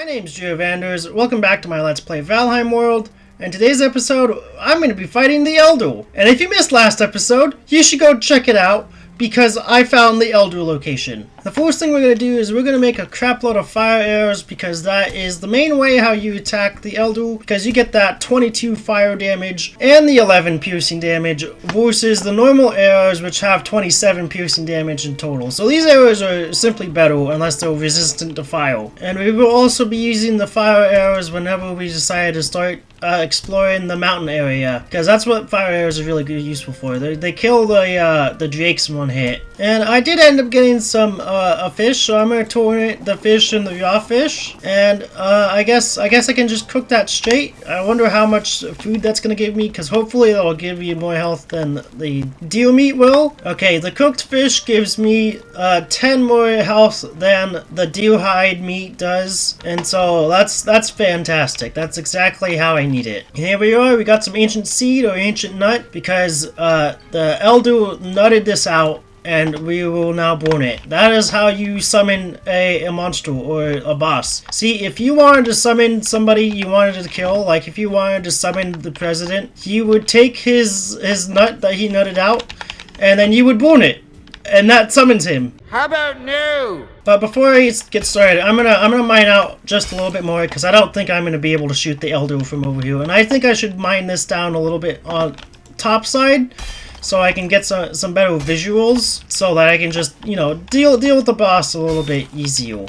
name's Vanders. Welcome back to my Let's Play Valheim world. And today's episode, I'm going to be fighting the Elder. And if you missed last episode, you should go check it out, because I found the Elder location. The first thing we're going to do is we're going to make a crap load of fire arrows, because that is the main way how you attack the Elder, because you get that 22 fire damage and the 11 piercing damage versus the normal arrows, which have 27 piercing damage in total. So these arrows are simply better unless they're resistant to fire. And we will also be using the fire arrows whenever we decide to start exploring the mountain area, because that's what fire arrows are really good, useful for. They kill the drakes in one hit. And I did end up getting some a fish, so I'm gonna turn the fish into raw fish. And I guess I can just cook that straight. I wonder how much food that's gonna give me, because hopefully it'll give me more health than the deer meat will. Okay, the cooked fish gives me 10 more health than the deer hide meat does, and so that's fantastic. That's exactly how I need it. Here we are. We got some ancient seed or ancient nut, because the Elder nutted this out, and we will now burn it. That is how you summon a monster or a boss. See, if you wanted to summon somebody you wanted to kill, like if you wanted to summon the president, you would take his nut that he nutted out, and then you would burn it, and that summons him. How about no? But before I get started, I'm gonna mine out just a little bit more, because I don't think I'm gonna be able to shoot the Elder from over here, and I think I should mine this down a little bit on top side, so I can get some better visuals, so that I can just, you know, deal with the boss a little bit easier.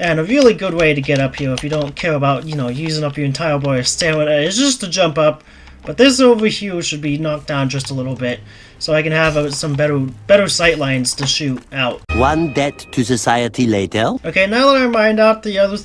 And a really good way to get up here, if you don't care about, you know, using up your entire bar of stamina, is just to jump up. But this over here should be knocked down just a little bit, so I can have some better sight lines to shoot out. One debt to society later. Okay, now that I mined out the other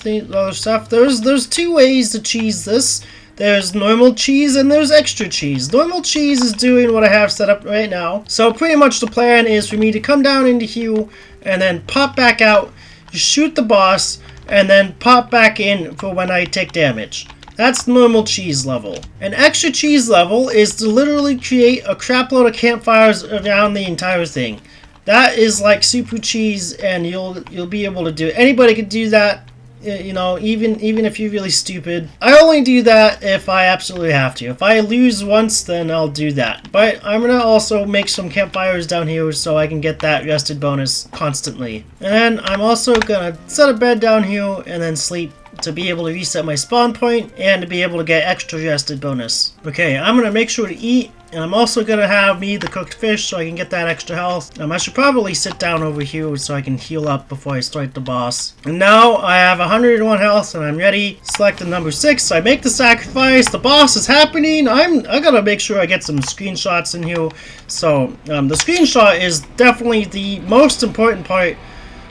stuff, there's two ways to cheese this. There's normal cheese and there's extra cheese. Normal cheese is doing what I have set up right now. So pretty much the plan is for me to come down into here and then pop back out, shoot the boss, and then pop back in for when I take damage. That's normal cheese level. An extra cheese level is to literally create a crap load of campfires around the entire thing. That is like super cheese, and you'll be able to do it. Anybody could do that. You know, even if you're really stupid. I only do that if I absolutely have to. If I lose once, then I'll do that. But I'm gonna also make some campfires down here so I can get that rested bonus constantly. And I'm also gonna set a bed down here and then sleep to be able to reset my spawn point and to be able to get extra rested bonus. Okay, I'm gonna make sure to eat, and I'm also gonna have the cooked fish so I can get that extra health. I should probably sit down over here so I can heal up before I start the boss. And now I have 101 health and I'm ready. Select the number 6. So I make the sacrifice. The boss is happening. I gotta make sure I get some screenshots in here. So the screenshot is definitely the most important part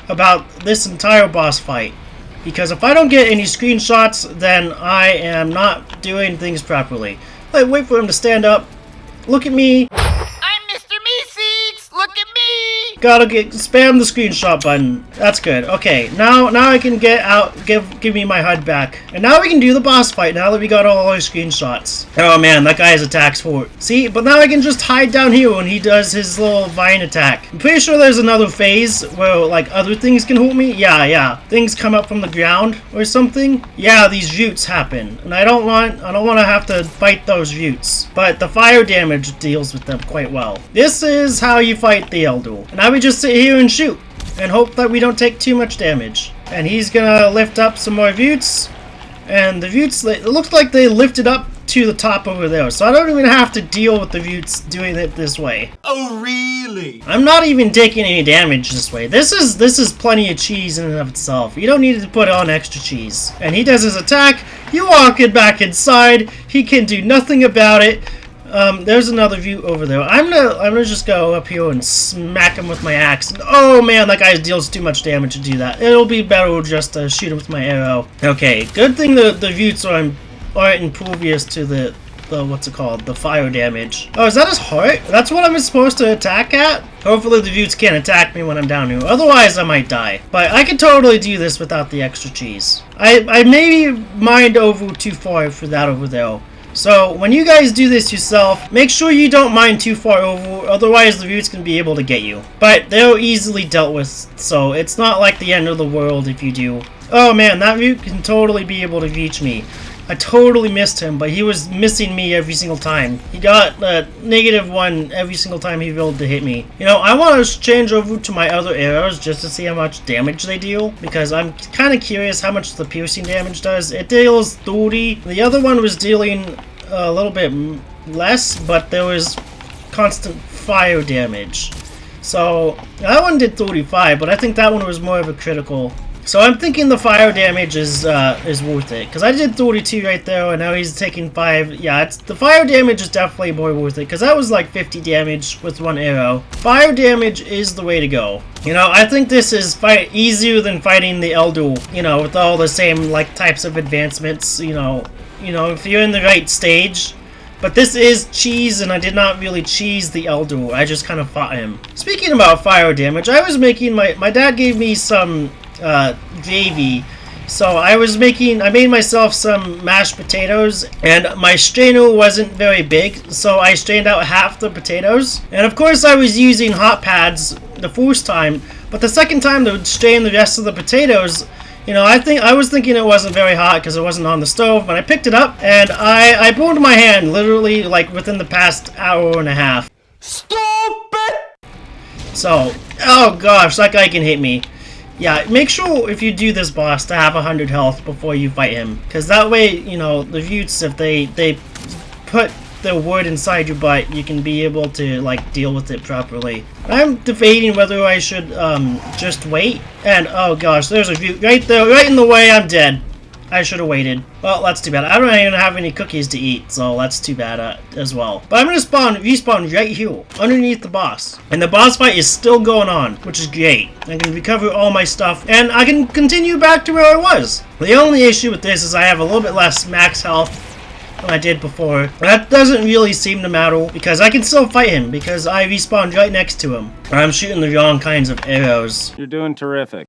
about this entire boss fight. Because if I don't get any screenshots, then I am not doing things properly. Like, wait for him to stand up. Look at me. I'm Mr. Meeseeks! Look at me! Gotta spam the screenshot button. That's good. Okay, now I can get out, give me my HUD back. And now we can do the boss fight, now that we got all our screenshots. Oh man, that guy's attack's for. See, but now I can just hide down here when he does his little vine attack. I'm pretty sure there's another phase where, like, other things can hurt me. Yeah. Things come up from the ground or something. Yeah, these roots happen. And I don't want to have to fight those roots. But the fire damage deals with them quite well. This is how you fight the Elder. And now we just sit here and shoot and hope that we don't take too much damage. And he's gonna lift up some more roots, and the roots, it looks like they lifted up to the top over there, so I don't even have to deal with the roots doing it this way. Oh really? I'm not even taking any damage this way. This is plenty of cheese in and of itself. You don't need to put on extra cheese. And he does his attack. You walk it back inside. He can do nothing about it. There's another view over there. I'm gonna just go up here and smack him with my axe. And, oh man, that guy deals too much damage to do that. It'll be better just to shoot him with my arrow. Okay, good thing the roots aren't impervious to the what's it called? The fire damage. Oh, is that his heart? That's what I'm supposed to attack at? Hopefully the roots can't attack me when I'm down here. Otherwise, I might die. But I can totally do this without the extra cheese. I maybe mined over too far for that over there. So when you guys do this yourself, make sure you don't mine too far over, otherwise the roots can be able to get you. But they're easily dealt with, so it's not like the end of the world if you do. Oh man, that root can totally be able to reach me. I totally missed him, but he was missing me every single time. He got -1 every single time he rolled to hit me. You know, I want to change over to my other arrows just to see how much damage they deal, because I'm kind of curious how much the piercing damage does. It deals 30. The other one was dealing a little bit less, but there was constant fire damage. So that one did 35, but I think that one was more of a critical. So I'm thinking the fire damage is worth it, because I did 32 right there, and now he's taking 5. Yeah, the fire damage is definitely more worth it, because that was like 50 damage with one arrow. Fire damage is the way to go. You know, I think this is easier than fighting the Elder, you know, with all the same like types of advancements, you know, if you're in the right stage. But this is cheese, and I did not really cheese the Elder. I just kind of fought him. Speaking about fire damage, I was making my dad gave me some gravy, so I made myself some mashed potatoes, and my strainer wasn't very big, so I strained out half the potatoes. And of course I was using hot pads the first time, but the second time to strain the rest of the potatoes, you know, I was thinking it wasn't very hot because it wasn't on the stove, but I picked it up and I burned my hand literally like within the past hour and a half. Stupid! So, oh gosh, that guy can hit me. Yeah, make sure if you do this boss to have 100 health before you fight him, because that way, you know, the Vutes, if they put their word inside your butt, you can be able to like deal with it properly. I'm debating whether I should just wait, and oh gosh, there's a Vute right there, right in the way. I'm dead. I should have waited. Well, that's too bad. I don't even have any cookies to eat, so that's too bad as well. But I'm gonna respawn right here, underneath the boss. And the boss fight is still going on, which is great. I can recover all my stuff, and I can continue back to where I was. The only issue with this is I have a little bit less max health than I did before. That doesn't really seem to matter, because I can still fight him, because I respawned right next to him. I'm shooting the wrong kinds of arrows. You're doing terrific.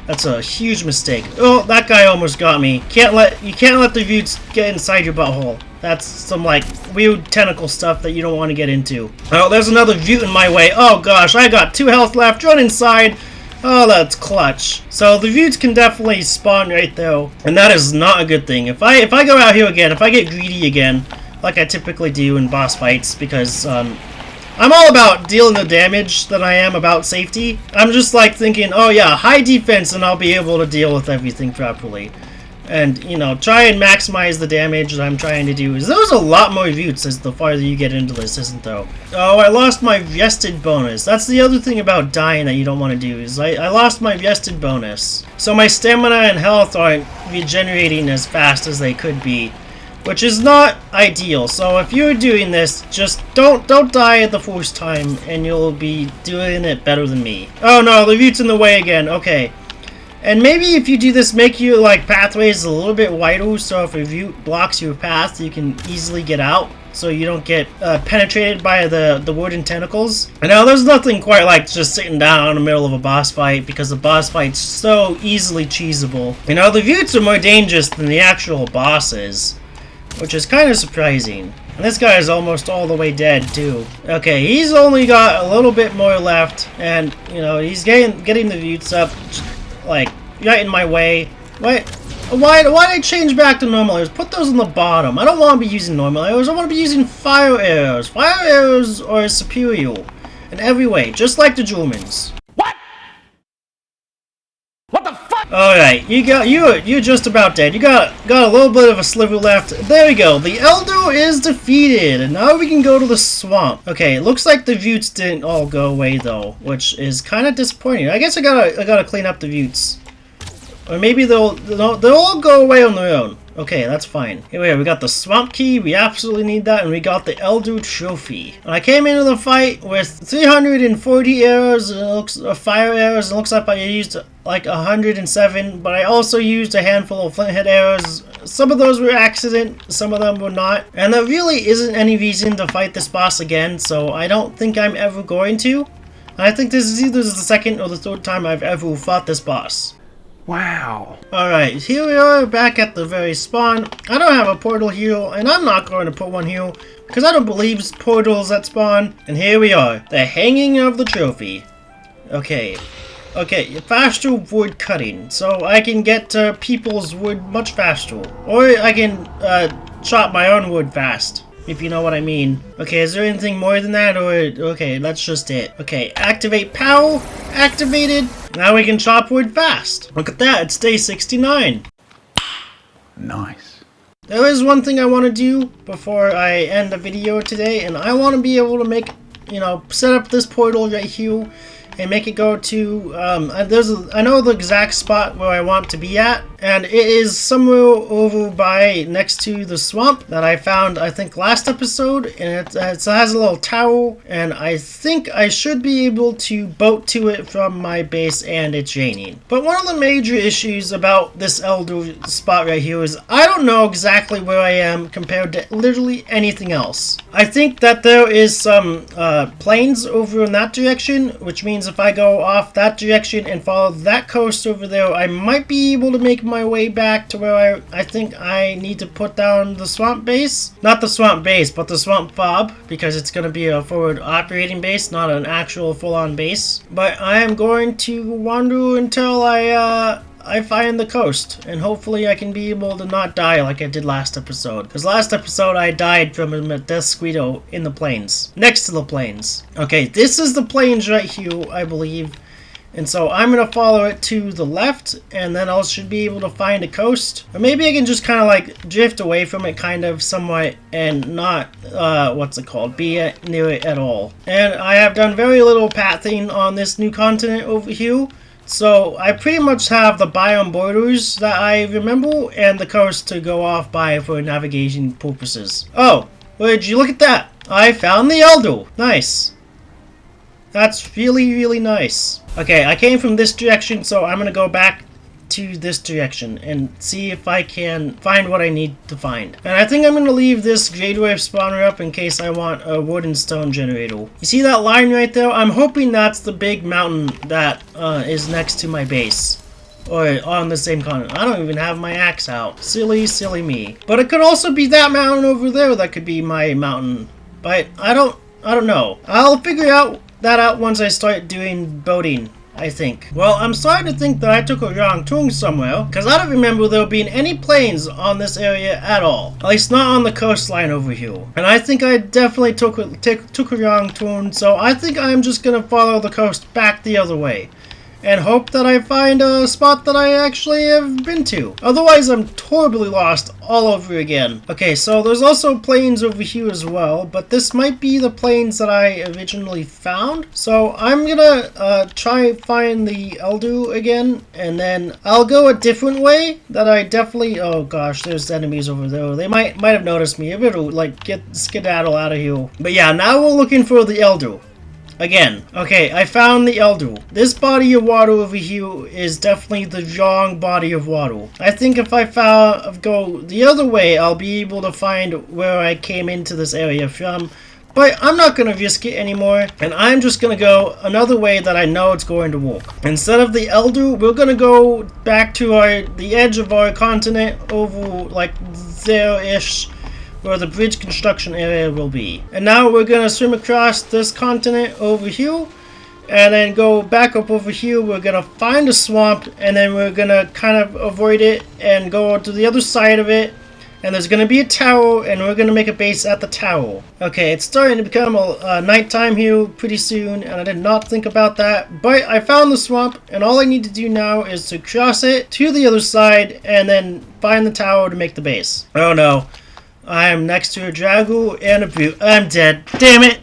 That's a huge mistake. Oh, that guy almost got me. You can't let the Vutes get inside your butthole. That's some like weird tentacle stuff that you don't want to get into. Oh, there's another Vute in my way. Oh gosh, I got 2 health left. Run inside. Oh, that's clutch. So the Vutes can definitely spawn right there, and that is not a good thing. If I go out here again, if I get greedy again, like I typically do in boss fights, because I'm all about dealing the damage than I am about safety. I'm just like thinking, oh yeah, high defense and I'll be able to deal with everything properly. And, you know, try and maximize the damage that I'm trying to do. There's a lot more Vutes as the farther you get into this, isn't there? Oh, I lost my vested bonus. That's the other thing about dying that you don't want to do, is I lost my vested bonus. So my stamina and health aren't regenerating as fast as they could be, which is not ideal. So if you're doing this, just don't die the first time, and you'll be doing it better than me. Oh no, the Vute's in the way again. Okay. And maybe if you do this, make your like pathways a little bit wider, so if a Vute blocks your path, you can easily get out, so you don't get penetrated by the wooden tentacles. And now there's nothing quite like just sitting down in the middle of a boss fight, because the boss fight's so easily cheesable. You know, the Vutes are more dangerous than the actual bosses, which is kind of surprising. And this guy is almost all the way dead too. Okay, he's only got a little bit more left, and you know, he's getting the Vutes up, like right in my way. Why did I change back to normal arrows? Put those on the bottom. I don't want to be using normal arrows. I want to be using fire arrows. Fire arrows are superior in every way, just like the Germans. What the fuck? Alright, you're just about dead. You got a little bit of a sliver left. There we go. The Elder is defeated, and now we can go to the swamp. Okay, it looks like the Vutes didn't all go away though, which is kind of disappointing. I guess I gotta clean up the Vutes, or maybe they'll all go away on their own. Okay, that's fine. Anyway, we got the swamp key, we absolutely need that, and we got the Elder trophy. And I came into the fight with 340 arrows, and it looks fire arrows. It looks like I used like 107, but I also used a handful of flint head arrows. Some of those were accident, some of them were not. And there really isn't any reason to fight this boss again, so I don't think I'm ever going to. And I think this is either the second or the third time I've ever fought this boss. Wow. Alright, here we are back at the very spawn. I don't have a portal here, and I'm not going to put one here, because I don't believe portals at spawn. And here we are, the hanging of the trophy. Okay, Okay, faster wood cutting, so I can get to people's wood much faster. Or I can chop my own wood fast, if you know what I mean. Okay, is there anything more than that, or... Okay, that's just it. Okay, activate power, activated. Now we can chop wood fast. Look at that, it's day 69. Nice. There is one thing I want to do before I end the video today, and I want to be able to make, set up this portal right here and make it go to, I know the exact spot where I want to be at, and it is somewhere over by next to the swamp that I found, I think, last episode, and it has a little tower, and I think I should be able to boat to it from my base, and it's raining. But one of the major issues about this Elder spot right here is I don't know exactly where I am compared to literally anything else. I think that there is some plains over in that direction, which means if I go off that direction and follow that coast over there, I might be able to make my way back to where I think I need to put down the swamp base. Not the swamp base, but the swamp fob, because it's going to be a forward operating base, not an actual full-on base. But I am going to wander until I find the coast, and hopefully I can be able to not die like I did last episode. Because last episode I died from a mosquito in the plains, next to the plains. Okay, this is the plains right here, I believe. And so I'm going to follow it to the left, and then I should be able to find a coast. Or maybe I can just kind of like drift away from it kind of somewhat and not, be near it at all. And I have done very little pathing on this new continent over here. So I pretty much have the biome borders that I remember and the coast to go off by for navigation purposes. Oh, would you look at that? I found the Elder. Nice. That's really, really nice. Okay, I came from this direction, so I'm going to go back to this direction and see if I can find what I need to find. And I think I'm going to leave this Jade Wave spawner up in case I want a wood and stone generator. You see that line right there? I'm hoping that's the big mountain that is next to my base. Or on the same continent. I don't even have my axe out. Silly, silly me. But it could also be that mountain over there that could be my mountain. But I don't know. I'll figure that out once I start doing boating, I think. Well, I'm starting to think that I took a wrong turn somewhere, because I don't remember there being any plains on this area at all. At least not on the coastline over here. And I think I definitely took a wrong turn, so I think I'm just going to follow the coast back the other way. And hope that I find a spot that I actually have been to. Otherwise, I'm totally lost all over again. Okay, so there's also plains over here as well, but this might be the plains that I originally found. So I'm gonna try find the Elder again, and then I'll go a different way that I definitely... Oh gosh, there's enemies over there. They might have noticed me. I better like skedaddle out of here. But yeah, now we're looking for the Elder. Again. Okay, I found the Elder. This body of water over here is definitely the wrong body of water. I think if I go the other way, I'll be able to find where I came into this area from. But I'm not going to risk it anymore, and I'm just going to go another way that I know it's going to work. Instead of the Elder, we're going to go back to the edge of our continent over like there-ish, where the bridge construction area will be. And now we're going to swim across this continent over here, and then go back up over here. We're going to find a swamp, and then we're going to kind of avoid it and go to the other side of it. And there's going to be a tower, and we're going to make a base at the tower. Okay, it's starting to become nighttime here pretty soon, and I did not think about that. But I found the swamp, and all I need to do now is to cross it to the other side, and then find the tower to make the base. Oh no. I am next to a dragon and a brute. I'm dead. Damn it!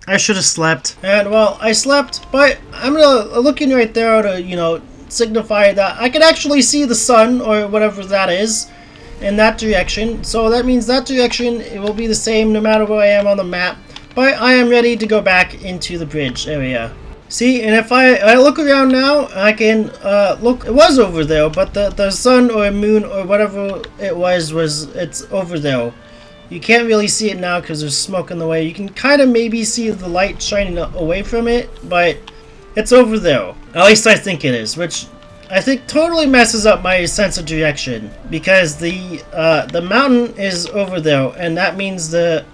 I should have slept. And well, I slept, but I'm looking right there to, signify that I can actually see the sun or whatever that is in that direction. So that means that direction, it will be the same no matter where I am on the map. But I am ready to go back into the bridge area. See, and if I look around now, I can look. It was over there, but the sun or moon or whatever it's over there. You can't really see it now because there's smoke in the way. You can kind of maybe see the light shining away from it, but it's over there. At least I think it is, which I think totally messes up my sense of direction, because the mountain is over there, and that means the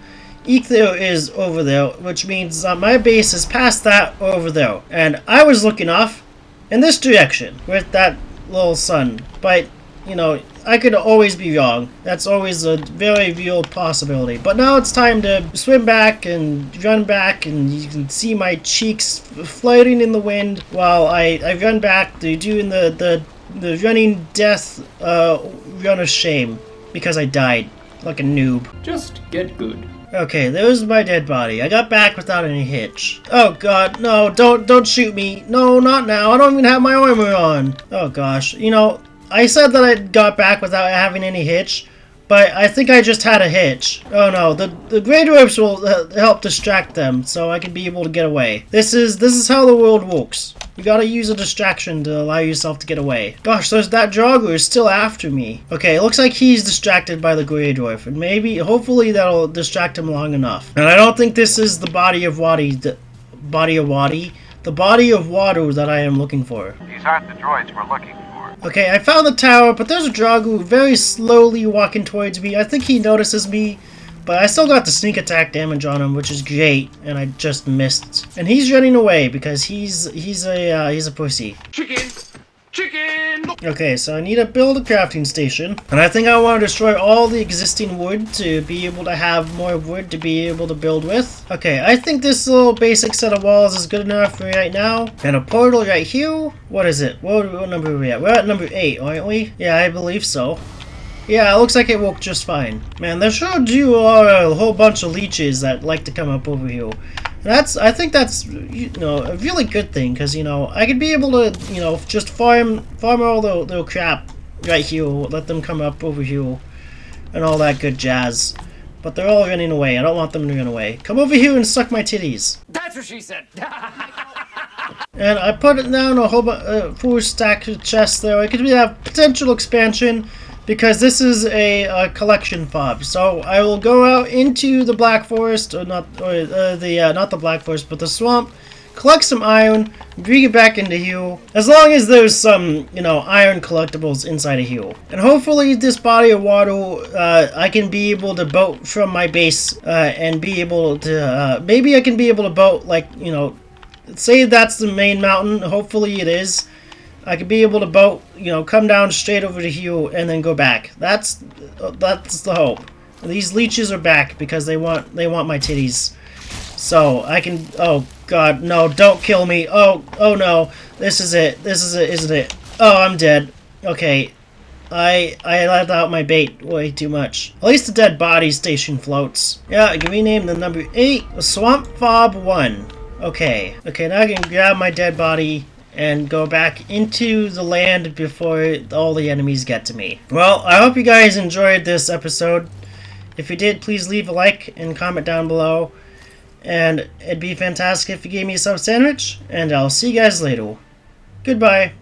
Ether is over there, which means my base is past that over there. And I was looking off in this direction with that little sun. But, you know, I could always be wrong. That's always a very real possibility. But now it's time to swim back and run back, and you can see my cheeks floating in the wind while I run back, doing the running death run of shame because I died like a noob. Just get good. Okay, there's my dead body. I got back without any hitch. Oh god, no, don't shoot me. No, not now. I don't even have my armor on. Oh gosh, you know, I said that I got back without having any hitch, but I think I just had a hitch. Oh no, the Grey Dwarfs will help distract them, so I can be able to get away. This is how the world works. You gotta use a distraction to allow yourself to get away. Gosh, there's that Jogger is still after me. Okay, it looks like he's distracted by the Grey Dwarf, and hopefully that'll distract him long enough. And I don't think this is the body of water that I am looking for. These aren't the droids we're looking for. Okay, I found the tower, but there's a Dragu very slowly walking towards me. I think he notices me, but I still got the sneak attack damage on him, which is great, and I just missed. And he's running away because he's a pussy. Chicken! Okay, so I need to build a crafting station, and I think I want to destroy all the existing wood to be able to have more wood to be able to build with. Okay, I think this little basic set of walls is good enough for right now. And a portal right here. What is it? What number are we at? We're at number 8, aren't we? Yeah, I believe so. Yeah, it looks like it worked just fine. Man, there sure do are a whole bunch of leeches that like to come up over here. I think that's, you know, a really good thing, because, you know, I could be able to, you know, just farm all the crap right here, let them come up over here, and all that good jazz. But they're all running away. I don't want them to run away. Come over here and suck my titties. That's what she said. And I put it down a whole full stack of chests there. I could have potential expansion, because this is a collection fob. So I will go out into the Black Forest, not the Black Forest, but the swamp, collect some iron, bring it back into here, as long as there's some, you know, iron collectibles inside of here. And hopefully this body of water, I can be able to boat from my base, and be able to, maybe I can be able to boat, like, you know, say that's the main mountain, hopefully it is. I could be able to boat, you know, come down straight over to here and then go back. That's the hope. These leeches are back because they want my titties. So I can. Oh God, no! Don't kill me! Oh no! This is it, isn't it? Oh, I'm dead. Okay, I let out my bait way too much. At least the dead body station floats. Yeah, I can rename the number 8 Swamp Fob 1. Okay, now I can grab my dead body and go back into the land before all the enemies get to me. Well, I hope you guys enjoyed this episode. If you did, please leave a like and comment down below. And it'd be fantastic if you gave me a sub sandwich, and I'll see you guys later. Goodbye.